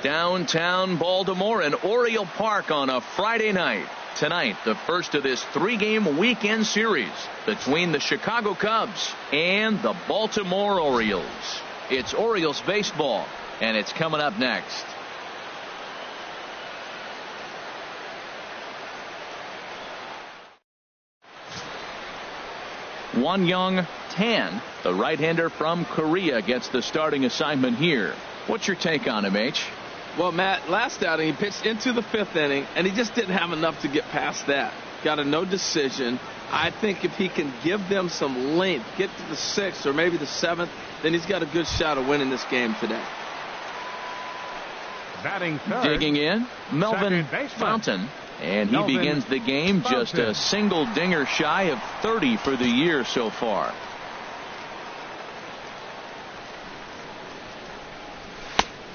Downtown Baltimore and Oriole Park on a Friday night. Tonight, the first of this 3-game weekend series between the Chicago Cubs and the Baltimore Orioles. It's Orioles baseball, and it's coming up next. Won-Young Tan, the right-hander from Korea, gets the starting assignment here. What's your take on him, H? Well, Matt, last outing he pitched into the 5th inning, and he just didn't have enough to get past that. Got a no decision. I think if he can give them some length, get to the 6th or maybe the 7th, then he's got a good shot of winning this game today. Batting third, digging in, Melvin Fontaine. And he begins the game just a single dinger shy of 30 for the year so far.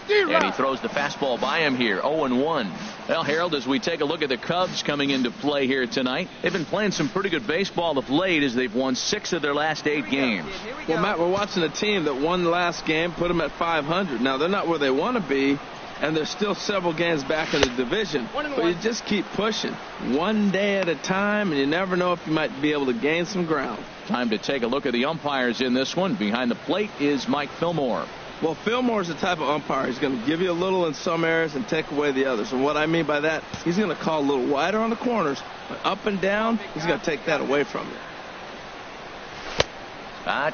And he throws the fastball by him here. 0-1. Well, Harold, as we take a look at the Cubs coming into play here tonight, they've been playing some pretty good baseball of late as they've won 6 of their last 8 games. Well, Matt, we're watching a team that won the last game, put them at 500. Now, they're not where they want to be, and there's still several games back in the division. But you just keep pushing one day at a time, and you never know if you might be able to gain some ground. Time to take a look at the umpires in this one. Behind the plate is Mike Fillmore. Well, Fillmore's the type of umpire. He's going to give you a little in some areas and take away the others. And what I mean by that, he's going to call a little wider on the corners, but up and down, he's going to take that away from you.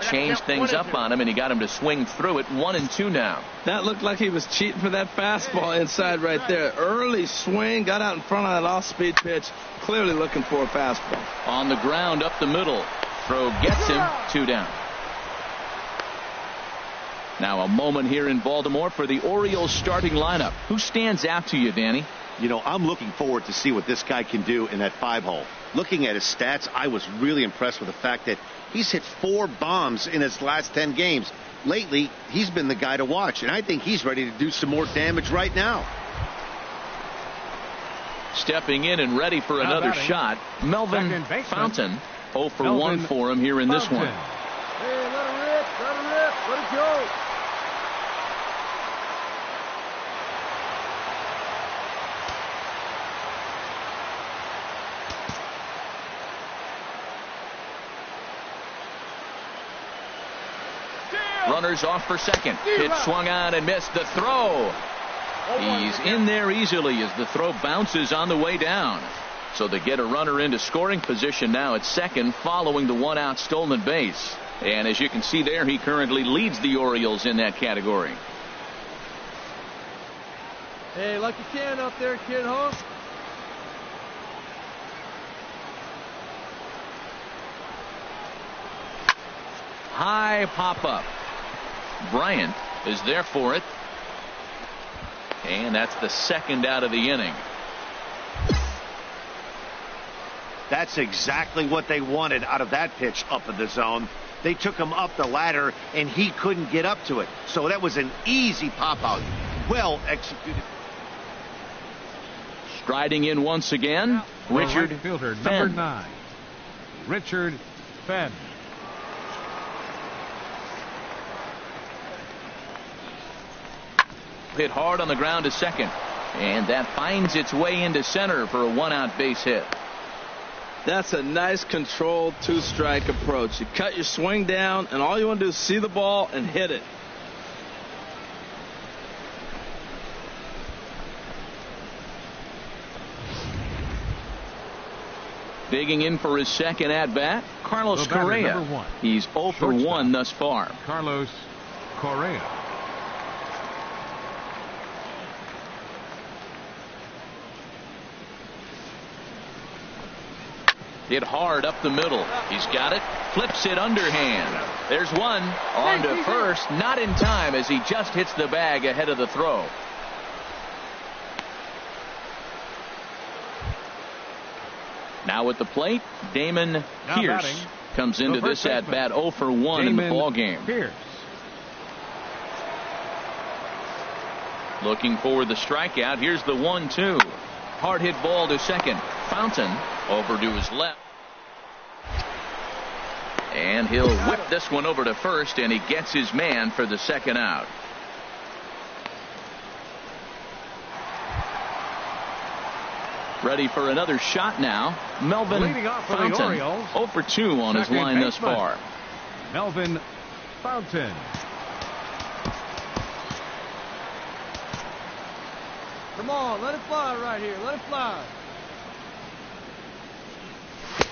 Changed things up on him, and he got him to swing through it. 1-2 now. That looked like he was cheating for that fastball inside right there. Early swing, got out in front of that off-speed pitch, clearly looking for a fastball. On the ground, up the middle. Throw gets him. 2 down. Now a moment here in Baltimore for the Orioles starting lineup. Who stands out to you, Danny? You know, I'm looking forward to see what this guy can do in that 5-hole. Looking at his stats, I was really impressed with the fact that he's hit 4 bombs in his last 10 games. Lately, he's been the guy to watch, and I think he's ready to do some more damage right now. Stepping in and ready for another shot, Melvin Fontaine. 0 for 1 for him here in this one. Hey, let it rip, let it go. Runners off for second. Pitch swung on and missed. The throw. He's in there easily as the throw bounces on the way down. So they get a runner into scoring position now at second following the 1-out stolen base. And as you can see there, he currently leads the Orioles in that category. Hey, like you can up there, kid, huh? High pop up. Bryant is there for it. And that's the 2nd out of the inning. That's exactly what they wanted out of that pitch up in the zone. They took him up the ladder, and he couldn't get up to it. So that was an easy pop-out. Well executed. Striding in once again, Richard fielder, Fenn. number 9. Richard Fenn. Hit hard on the ground to second. And that finds its way into center for a 1-out base hit. That's a nice controlled 2-strike approach. You cut your swing down, and all you want to do is see the ball and hit it. Digging in for his second at-bat, Carlos Correa. He's 0 for 1 thus far. Carlos Correa. Hit hard up the middle. He's got it. Flips it underhand. There's one. On to first. Not in time as he just hits the bag ahead of the throw. Now at the plate, Damon Pierce comes into this at-bat 0 for 1 in the ballgame. Looking for the strikeout. Here's the 1-2. Hard hit ball to second. Fontaine over to his left. And he'll whip this one over to first, and he gets his man for the 2nd out. Ready for another shot now. Melvin Leading off for the Fontaine. Orioles. 0 for 2 on his Second line thus baseman. far. Melvin Fontaine. Come on, let it fly right here. Let it fly.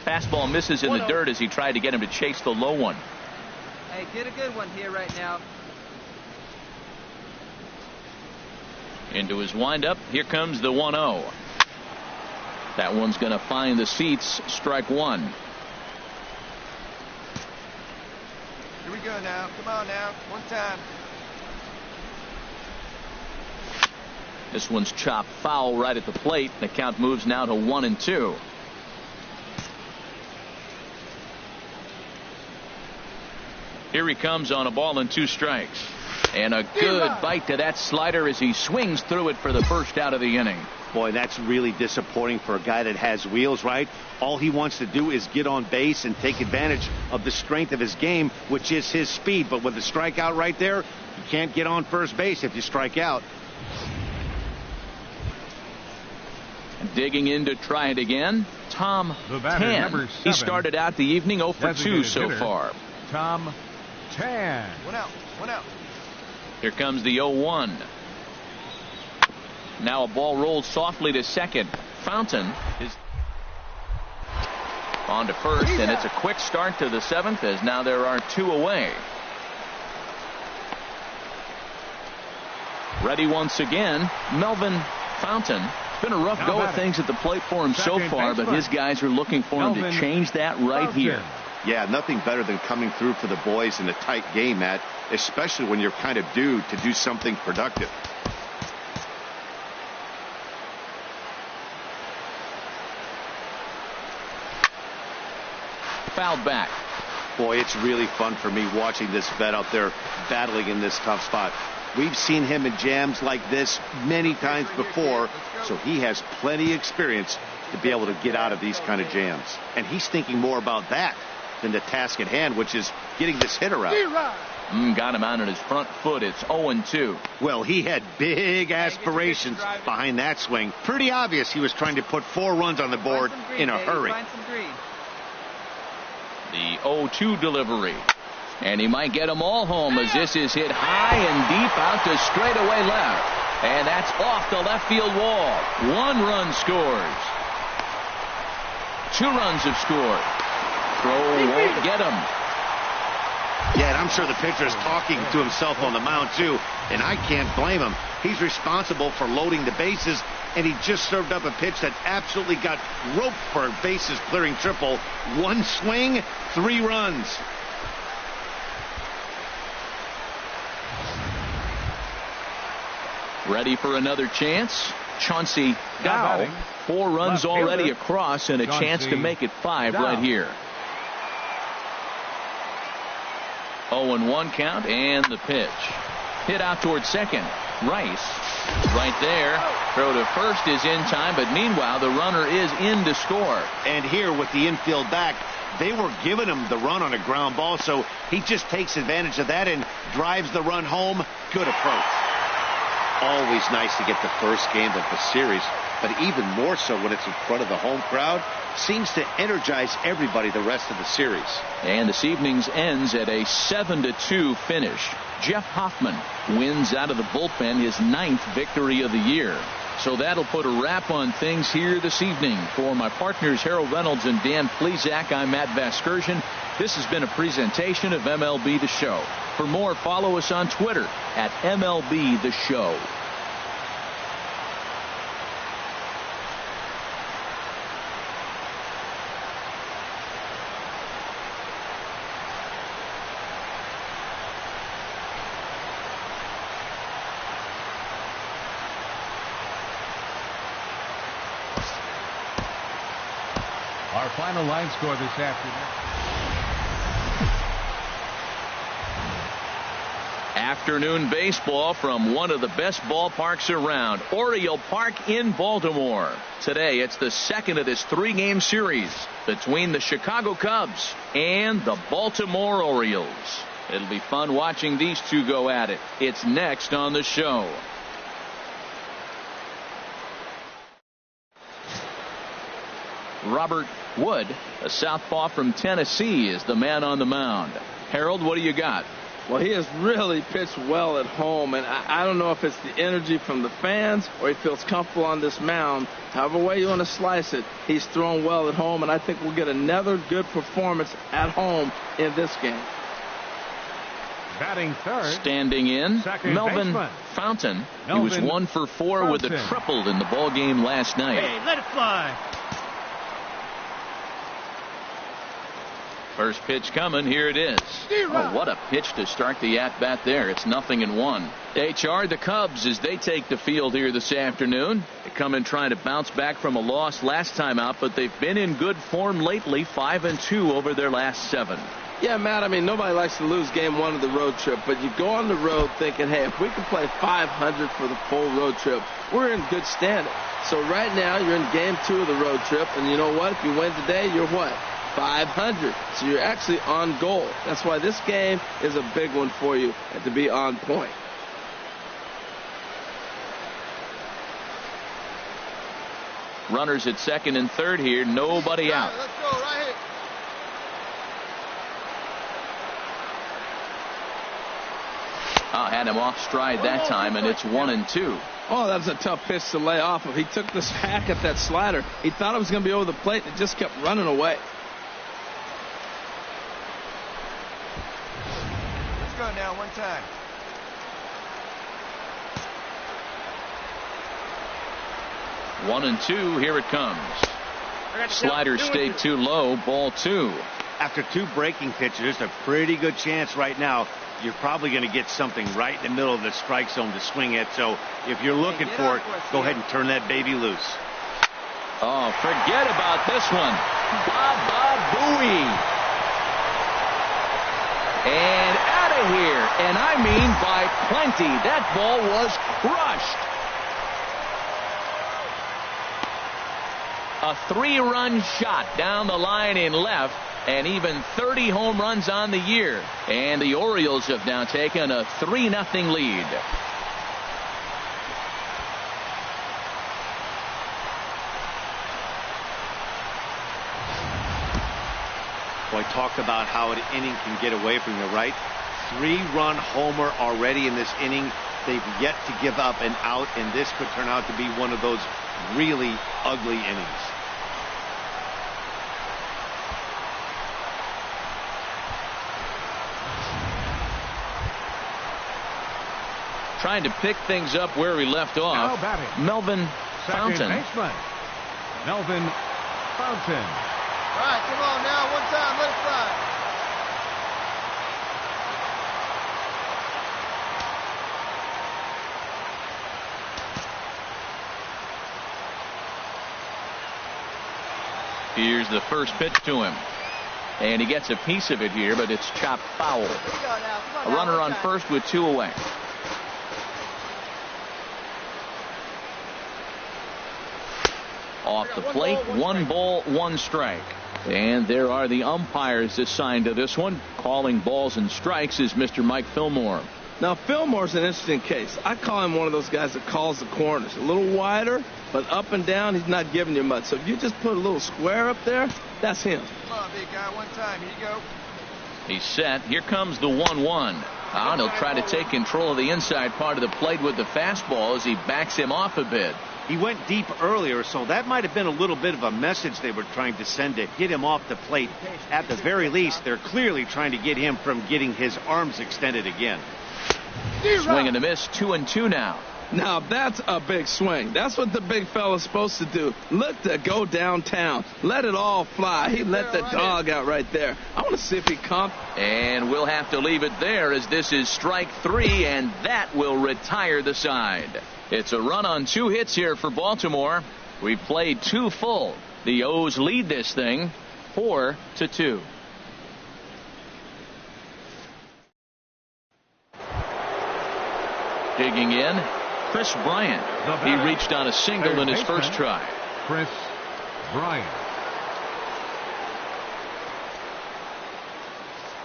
Fastball misses in the 1-0. dirt as he tried to get him to chase the low one. Hey, get a good one here right now. Into his windup. Here comes the 1-0. That one's going to find the seats. Strike one. Here we go now. Come on now. One time. This one's chopped foul right at the plate. The count moves now to 1-2. Here he comes on a ball and 2 strikes. And a good bite to that slider as he swings through it for the first out of the inning. Boy, that's really disappointing for a guy that has wheels, right? All he wants to do is get on base and take advantage of the strength of his game, which is his speed. But with the strikeout right there, you can't get on first base if you strike out. Digging in to try it again, Tom The batter, Tan. number He 7. started out the evening 0 for 2 Designated so hitter. far. Tom Tan. One out. One out. Here comes the 0-1. Now a ball rolled softly to second. Fountain is on to first, and it's a quick start to the 7th as now there are 2 away. Ready once again, Melvin Fontaine. It's been a rough Now go of batting. things at the plate for him so Second far, but baseman. his guys are looking for him to Melvin change that right Fontaine. here. Yeah, nothing better than coming through for the boys in a tight game, Matt, especially when you're kind of due to do something productive. Fouled back. Boy, it's really fun for me watching this vet out there battling in this tough spot. We've seen him in jams like this many times before, so he has plenty of experience to be able to get out of these kind of jams. And he's thinking more about that than the task at hand, which is getting this hitter out. Got him out on his front foot. It's 0-2. Well, he had big aspirations behind that swing. Pretty obvious he was trying to put 4 runs on the board Find some green, in a baby. hurry. Find some green. The 0-2 delivery. And he might get them all home as this is hit high and deep out to straightaway left. And that's off the left field wall. 1 run scores. 2 runs have scored. Throw won't get him. Yeah, and I'm sure the pitcher is talking to himself on the mound, too. And I can't blame him. He's responsible for loading the bases, and he just served up a pitch that absolutely got roped for a bases clearing triple. 1 swing, 3 runs. Ready for another chance. Chauncey Now Dow. batting. 4 runs Left already fielder. across and a chance to Chauncey make it 5 Dow. right here. 0-1 count and the pitch. Hit out towards second. Rice right there. Throw to first is in time, but meanwhile the runner is in to score. And here with the infield back, they were giving him the run on a ground ball, so he just takes advantage of that and drives the run home. Good approach. Always nice to get the first game of the series, but even more so when it's in front of the home crowd. Seems to energize everybody the rest of the series. And this evening's ends at a 7-2 finish. Jeff Hoffman wins out of the bullpen his 9th victory of the year. So that'll put a wrap on things here this evening. For my partners Harold Reynolds and Dan Plesac, I'm Matt Vasgersian. This has been a presentation of MLB The Show. For more, follow us on Twitter at MLB The Show. Our final line score this afternoon. Afternoon baseball from one of the best ballparks around, Oriole Park in Baltimore. Today it's the second of this 3-game series between the Chicago Cubs and the Baltimore Orioles. It'll be fun watching these two go at it. It's next on the show. Robert Wood, a southpaw from Tennessee, is the man on the mound. Harold, what do you got? Well, he has really pitched well at home, and I don't know if it's the energy from the fans or he feels comfortable on this mound. However way you want to slice it, he's thrown well at home, and I think we'll get another good performance at home in this game. Batting third. Standing in, Melvin Fontaine. He was 1 for 4 with a triple in the ball game last night. Hey, let it fly. First pitch coming. Here it is. Oh, what a pitch to start the at-bat there. It's 0-1. HR, the Cubs, as they take the field here this afternoon. They come in trying to bounce back from a loss last time out, but they've been in good form lately, 5-2 over their last 7. Yeah, Matt, I mean, nobody likes to lose game 1 of the road trip, but you go on the road thinking, hey, if we can play 500 for the full road trip, we're in good standing. So right now, you're in game 2 of the road trip, and you know what? If you win today, you're what? 500. So you're actually on goal. That's why this game is a big one for you and to be on point. Runners at second and third here. Nobody out. Let's go right here. Had him off stride that time, and it's 1-2. Oh, that was a tough pitch to lay off of. He took this hack at that slider. He thought it was going to be over the plate, and it just kept running away. Let's go now, one time. One and two. Here it comes. Slider stayed too low. Ball 2. After 2 breaking pitches, there's a pretty good chance right now you're probably going to get something right in the middle of the strike zone to swing at. So if you're looking for it, go ahead and turn that baby loose. Oh, forget about this one. Baba Booey. And out of here. And I mean by plenty. That ball was crushed. A 3-run shot down the line in left. And even 30 home runs on the year. And the Orioles have now taken a 3-0 lead. Boy, talk about how an inning can get away from you, right? 3-run homer already in this inning. They've yet to give up an out, and this could turn out to be one of those really ugly innings. Trying to pick things up where we left off. Melvin Fontaine. Melvin Fontaine. All right, come on now, one time, let it fly. Here's the first pitch to him. And he gets a piece of it here, but it's chopped foul. A runner on first with 2 away. Off the plate, 1 ball, 1 strike. And there are the umpires assigned to this one. Calling balls and strikes is Mr. Mike Fillmore. Now, Fillmore's an interesting case. I call him one of those guys that calls the corners. A little wider, but up and down, he's not giving you much. So if you just put a little square up there, that's him. Come on, big guy, one time. Here you go. He's set. Here comes the 1-1. And he'll try to take control of the inside part of the plate with the fastball as he backs him off a bit. He went deep earlier, so that might have been a little bit of a message they were trying to send to get him off the plate. At the very least, they're clearly trying to get him from getting his arms extended again. Swing and a miss, 2-2 now. Now that's a big swing. That's what the big fella's supposed to do. Look to go downtown. Let it all fly. He let the dog out right there. I want to see if he comes. And we'll have to leave it there as this is strike 3, and that will retire the side. It's a run on 2 hits here for Baltimore. We've played 2 full. The O's lead this thing 4-2. Digging in, Chris Bryant. He reached on a single in his first try. Chris Bryant.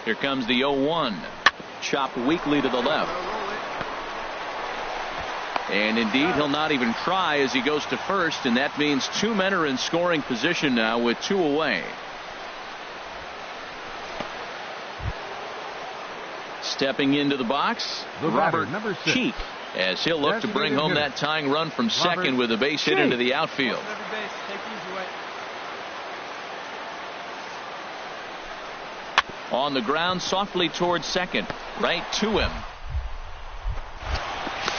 Here comes the 0-1. Chopped weakly to the left. And indeed, he'll not even try as he goes to first, and that means 2 men are in scoring position now with 2 away. Stepping into the box, Robert Cheek, as he'll look to bring home that tying run from second with a base hit into the outfield. On the ground, softly towards second, right to him.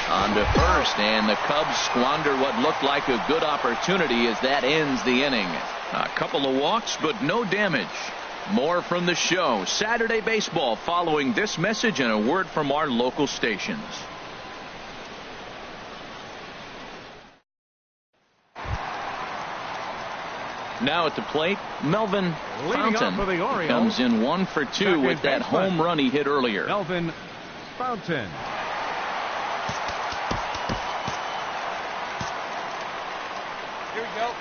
On to first, and the Cubs squander what looked like a good opportunity as that ends the inning. A couple of walks, but no damage. More from the show. Saturday Baseball following this message and a word from our local stations. Now at the plate, Melvin Fontaine comes in 1 for 2 with that home run he hit earlier. Melvin Fontaine. Here we go.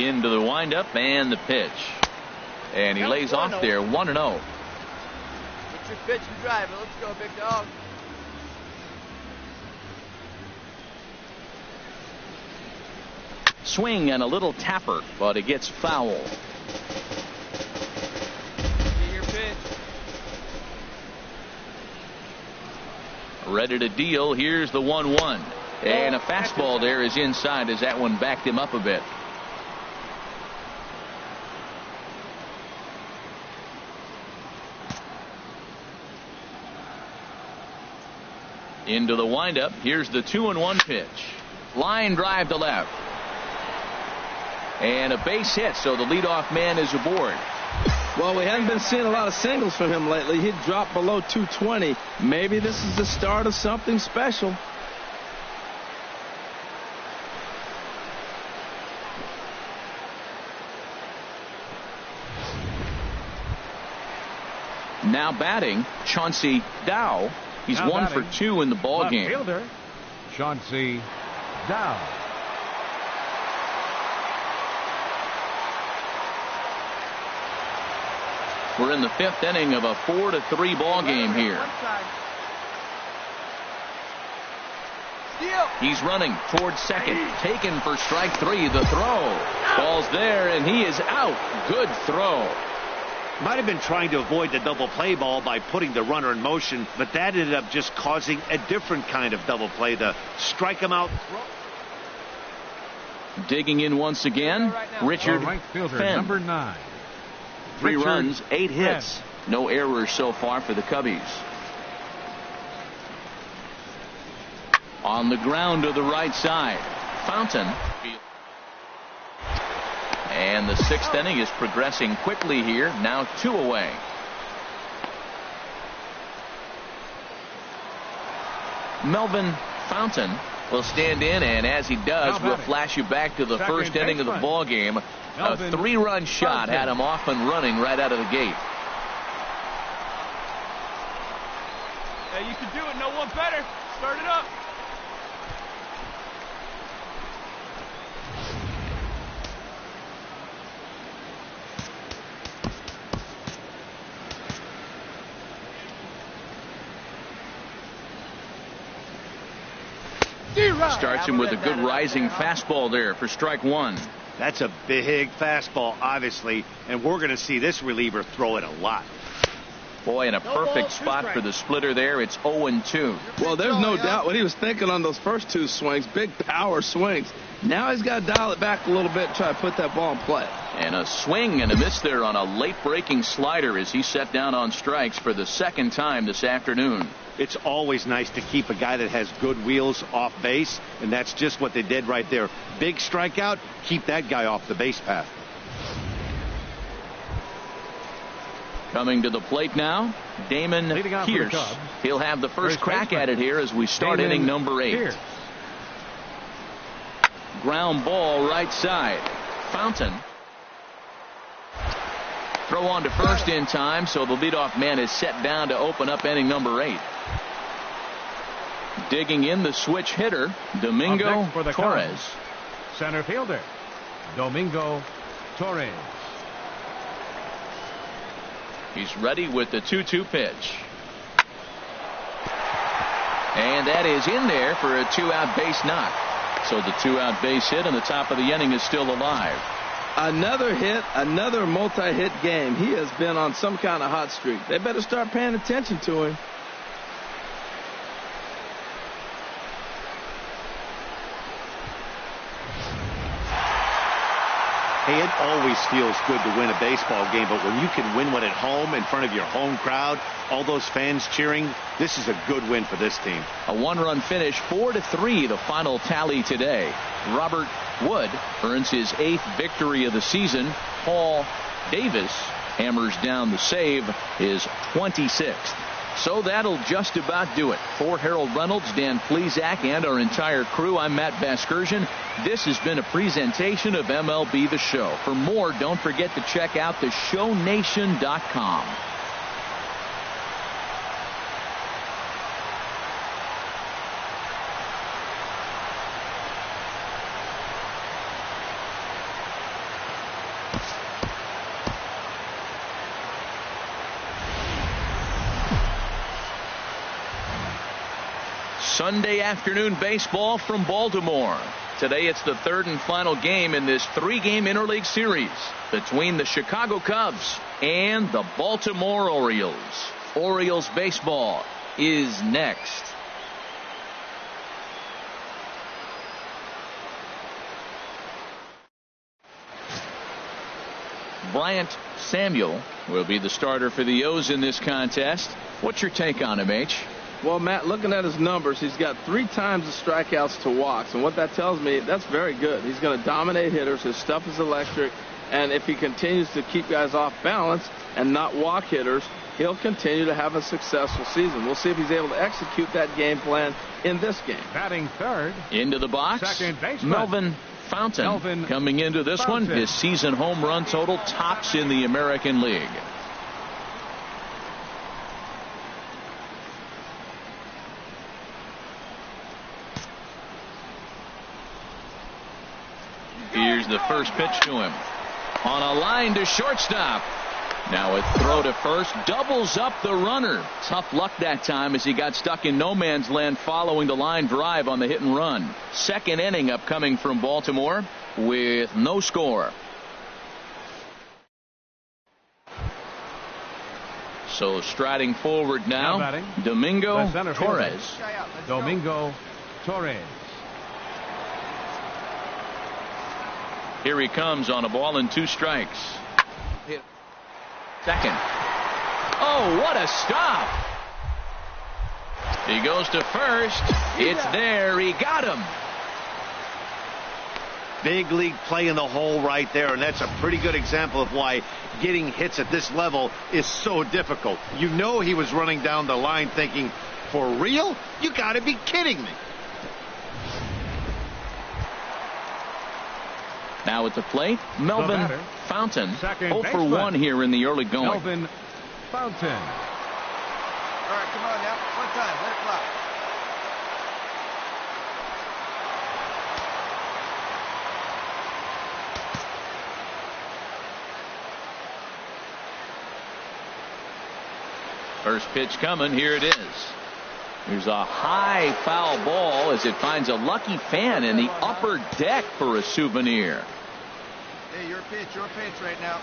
Into the windup and the pitch. And he lays off there 1-0. What's your pitch and drive it? Let's go, big dog. Swing and a little tapper, but it gets foul. See your pitch. Ready to deal. Here's the 1-1. And a fastball there is inside as that one backed him up a bit. Into the windup. Here's the 2-1 pitch. Line drive to left. And a base hit, so the leadoff man is aboard. Well, we haven't been seeing a lot of singles from him lately. He dropped below 220. Maybe this is the start of something special. Now batting, Chauncey Dow. He's 1 for 2 in the ball game. Fielder, Chauncey Dow. We're in the 5th inning of a 4-3 ball game here. He's running towards second, taken for strike 3. The throw, ball's there, and he is out. Good throw. Might have been trying to avoid the double play ball by putting the runner in motion, but that ended up just causing a different kind of double play, the strike him out. Digging in once again, Richard Fenn. Number 9. 3 Richard runs, 8 hits. No errors so far for the Cubbies. On the ground to the right side, Fontaine. And the 6th inning is progressing quickly here. Now 2 away. Melvin Fontaine will stand in, and as he does, we'll flash you back to the first inning of the ball game. A 3-run shot had him off and running right out of the gate. Hey, you can do it. No one better. Start it up. Starts him with a good rising fastball there for strike 1. That's a big fastball, obviously, and we're going to see this reliever throw it a lot. Boy, in a perfect spot for the splitter there. It's 0-2. Well, there's no doubt what he was thinking on those first 2 swings. Big power swings. Now he's got to dial it back a little bit and try to put that ball in play. And a swing and a miss there on a late breaking slider as he set down on strikes for the 2nd time this afternoon. It's always nice to keep a guy that has good wheels off base, and that's just what they did right there. Big strikeout, keep that guy off the base path. Coming to the plate now, Damon Pierce. He'll have the first crack at it here as we start inning number 8. Pierce. Ground ball right side. Fontaine. Throw on to first in time, so the leadoff man is set down to open up inning number 8. Digging in the switch hitter, Domingo Torres. Cubs, center fielder, Domingo Torres. He's ready with the 2-2 pitch. And that is in there for a 2-out base knock. So the 2-out base hit and the top of the inning is still alive. Another hit, another multi-hit game. He has been on some kind of hot streak. They better start paying attention to him. Hey, it always feels good to win a baseball game, but when you can win one at home in front of your home crowd, all those fans cheering, this is a good win for this team. A 1-run finish, 4-3, the final tally today. Robert Wood earns his 8th victory of the season. Paul Davis hammers down the save, his 26th. So that'll just about do it. For Harold Reynolds, Dan Plesac, and our entire crew, I'm Matt Vasgersian. This has been a presentation of MLB The Show. For more, don't forget to check out theshownation.com. Sunday afternoon baseball from Baltimore. Today it's the 3rd and final game in this 3-game interleague series between the Chicago Cubs and the Baltimore Orioles. Orioles baseball is next. Bryant Samuel will be the starter for the O's in this contest. What's your take on him, H? Well, Matt, looking at his numbers, he's got 3 times the strikeouts to walks. And what that tells me, that's very good. He's going to dominate hitters. His stuff is electric. And if he continues to keep guys off balance and not walk hitters, he'll continue to have a successful season. We'll see if he's able to execute that game plan in this game. Batting third. Into the box. Second baseman. Melvin Fontaine coming into this one. His season home run total tops in the American League. Here's the first pitch to him. On a line to shortstop. Now a throw to first. Doubles up the runner. Tough luck that time as he got stuck in no man's land following the line drive on the hit and run. Second inning upcoming from Baltimore with no score. So striding forward now, Domingo Torres. Domingo Torres. Here he comes on a ball and 2 strikes. Hit. Second. Oh, what a stop. He goes to first. It's there. He got him. Big league play in the hole right there, and that's a pretty good example of why getting hits at this level is so difficult. You know he was running down the line thinking, for real? You got to be kidding me. Now at the plate, Melvin Fontaine. 0 for 1 here in the early going. Melvin Fontaine. All right, come on now. One time. Let it fly. First pitch coming. Here it is. There's a high foul ball as it finds a lucky fan in the upper deck for a souvenir. Hey, your pitch right now.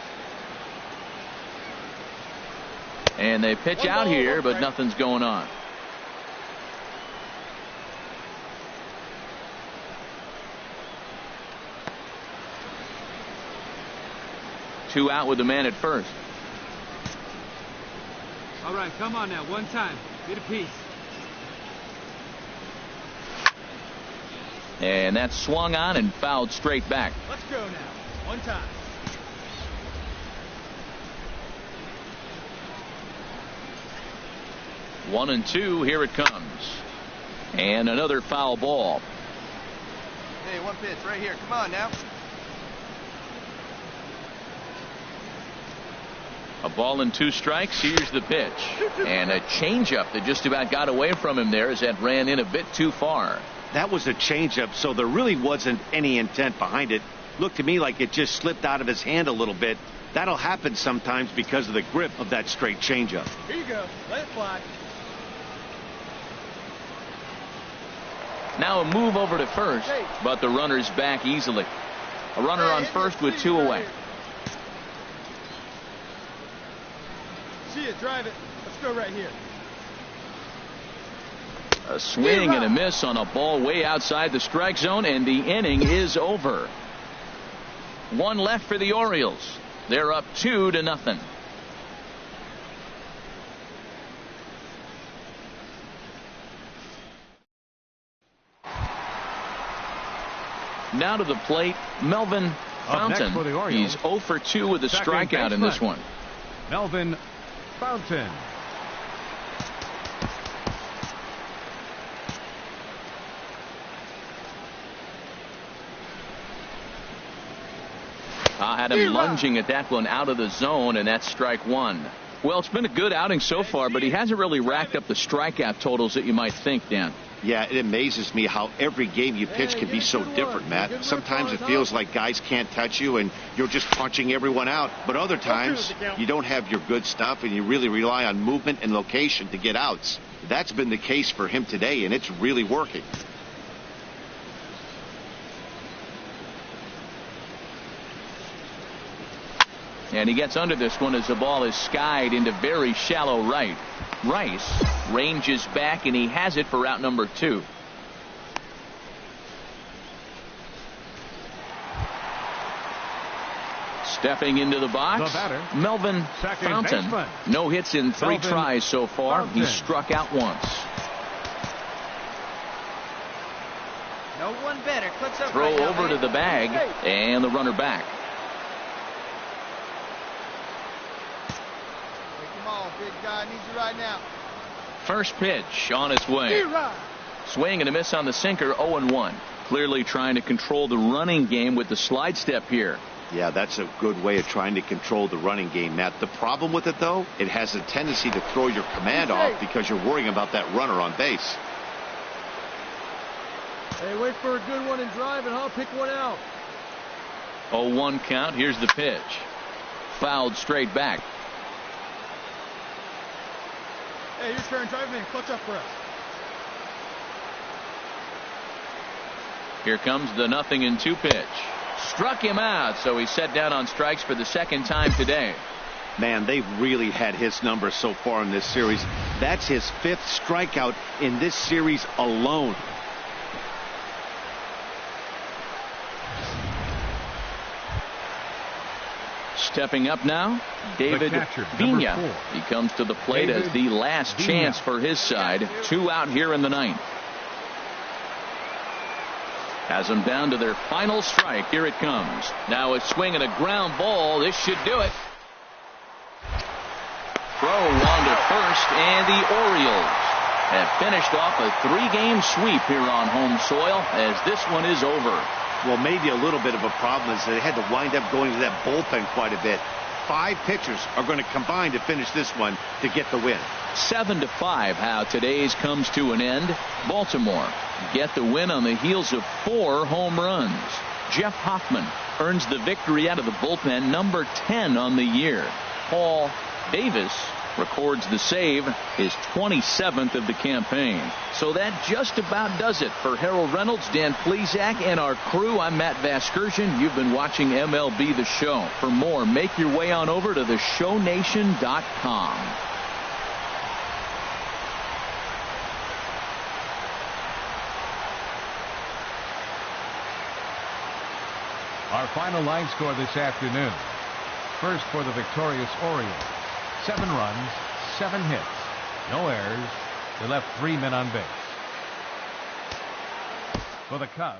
And they pitch out here, but nothing's going on. Two out with the man at first. All right, come on now. One time. Get a piece. And that's swung on and fouled straight back. Let's go now. One time. One and two. Here it comes. And another foul ball. Hey, one pitch right here. Come on now. A ball and 2 strikes. Here's the pitch. And a changeup that just about got away from him there as that ran in a bit too far. That was a changeup, so there really wasn't any intent behind it. Looked to me like it just slipped out of his hand a little bit. That'll happen sometimes because of the grip of that straight changeup. Here you go. Let it fly. Now a move over to first, but the runner's back easily. A runner on first with 2 away. See it, drive it. Let's go right here. A swing and a miss on a ball way outside the strike zone, and the inning is over. 1 left for the Orioles. They're up 2-0. Now to the plate, Melvin Fontaine. He's 0 for 2 with a strikeout in this one. Melvin Fontaine. I had him lunging at that one out of the zone, and that's strike 1. Well, it's been a good outing so far, but he hasn't really racked up the strikeout totals that you might think, Dan. Yeah, it amazes me how every game you pitch can be so different, Matt. Sometimes it feels like guys can't touch you and you're just punching everyone out. But other times you don't have your good stuff and you really rely on movement and location to get outs. That's been the case for him today, and it's really working. And he gets under this one as the ball is skied into very shallow right. Rice ranges back, and he has it for out number 2. Stepping into the box, Melvin Fontaine. No hits in 3 tries so far. He struck out once. No one better. Clips up Throw right now, over man. to the bag, and the runner back. Big guy needs you right now. First pitch on its way. Swing and a miss on the sinker, 0-1. Clearly trying to control the running game with the slide step here. Yeah, that's a good way of trying to control the running game, Matt. The problem with it, though, it has a tendency to throw your command off because you're worrying about that runner on base. Hey, wait for a good one and drive it, huh? Pick one out. 0-1 count. Here's the pitch. Fouled straight back. Hey, your turn. Drive in. Clutch up for us. Here comes the 0-2 pitch. Struck him out, so he's set down on strikes for the 2nd time today. Man, they've really had his number so far in this series. That's his 5th strikeout in this series alone. Stepping up now, David Vigna. He comes to the plate as the last chance for his side. 2 out here in the 9th. Has them down to their final strike. Here it comes. Now a swing and a ground ball. This should do it. Throw on to first, and the Orioles have finished off a 3-game sweep here on home soil as this one is over. Well, maybe a little bit of a problem is they had to wind up going to that bullpen quite a bit. 5 pitchers are going to combine to finish this one to get the win. 7-5 how today's comes to an end. Baltimore get the win on the heels of 4 home runs. Jeff Hoffman earns the victory out of the bullpen, number 10 on the year. Paul Davis records the save, his 27th of the campaign. So that just about does it for Harold Reynolds, Dan Plesac, and our crew. I'm Matt Vasgersian. You've been watching MLB The Show. For more, make your way on over to theshownation.com. Our final line score this afternoon. First for the victorious Orioles. 7 runs, 7 hits, no errors. They left 3 men on base. For the Cubs.